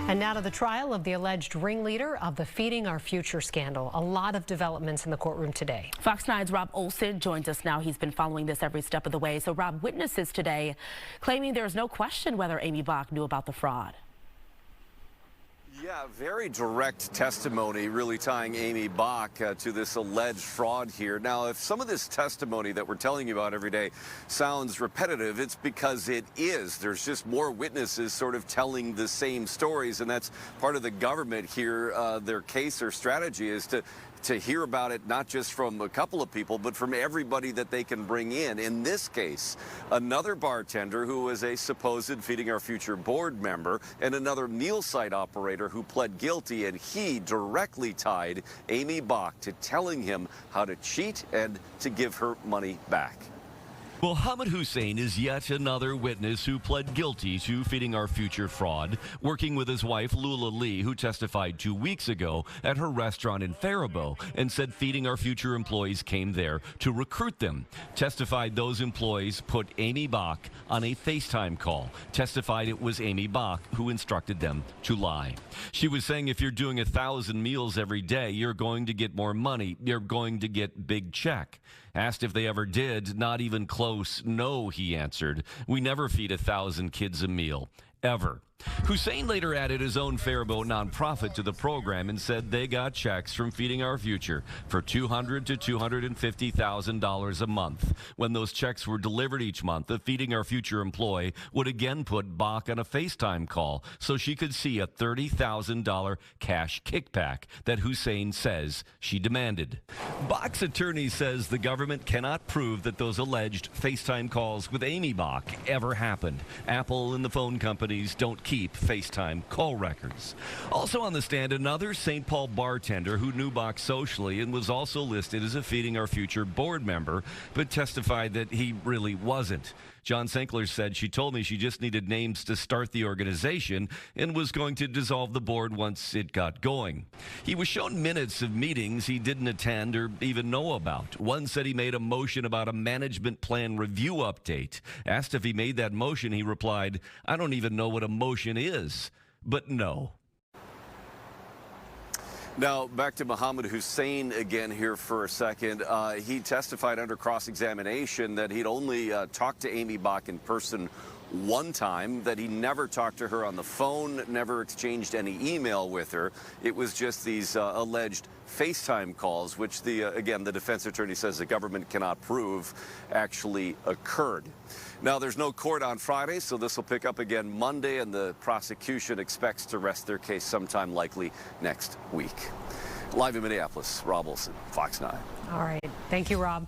And now to the trial of the alleged ringleader of the Feeding Our Future scandal. A lot of developments in the courtroom today. Fox 9's Rob Olson joins us now. He's been following this every step of the way. So, Rob, witnesses today claiming there is no question whether Aimee Bock knew about the fraud. Yeah, very direct testimony really tying Aimee Bock to this alleged fraud here. Now, if some of this testimony that we're telling you about every day sounds repetitive, it's because it is. There's just more witnesses sort of telling the same stories, and that's part of the government here. Their case or strategy is to hear about it not just from a couple of people, but from everybody that they can bring in. In this case, another bartender who was a supposed Feeding Our Future board member and another meal site operator who pled guilty, and he directly tied Aimee Bock to telling him how to cheat and to give her money back. Mohammed Hussein is yet another witness who pled guilty to Feeding Our Future fraud, working with his wife Lula Lee, who testified 2 weeks ago at her restaurant in Faribault and said Feeding Our Future employees came there to recruit them. Testified those employees put Aimee Bock on a FaceTime call. Testified it was Aimee Bock who instructed them to lie. She was saying if you're doing 1,000 meals every day, you're going to get more money. You're going to get big check. Asked if they ever did, not even close. No, he answered. We never feed 1,000 kids a meal, ever. Hussein later added his own Faribault nonprofit to the program and said they got checks from Feeding Our Future for $200,000 to $250,000 a month. When those checks were delivered each month, the Feeding Our Future employee would again put Bock on a FaceTime call so she could see a $30,000 cash kickback that Hussein says she demanded. Bock's attorney says the government cannot prove that those alleged FaceTime calls with Aimee Bock ever happened. Apple and the phone companies don't keep FaceTime call records. Also on the stand, another St. Paul bartender who knew Bock socially and was also listed as a Feeding Our Future board member, but testified that he really wasn't. John Senkler said, she told me she just needed names to start the organization and was going to dissolve the board once it got going. He was shown minutes of meetings he didn't attend or even know about. One said he made a motion about a management plan review update. Asked if he made that motion, he replied, I don't even know what a motion is. But no. Now, back to Mohammed Hussein again here for a second. He testified under cross-examination that he'd only talked to Aimee Bock in person one time, that he never talked to her on the phone, never exchanged any email with her. It was just these alleged FaceTime calls, which again, the defense attorney says the government cannot prove actually occurred. Now, there's no court on Friday, so this will pick up again Monday, and the prosecution expects to rest their case sometime likely next week. Live in Minneapolis, Rob Olson, Fox 9. All right. Thank you, Rob.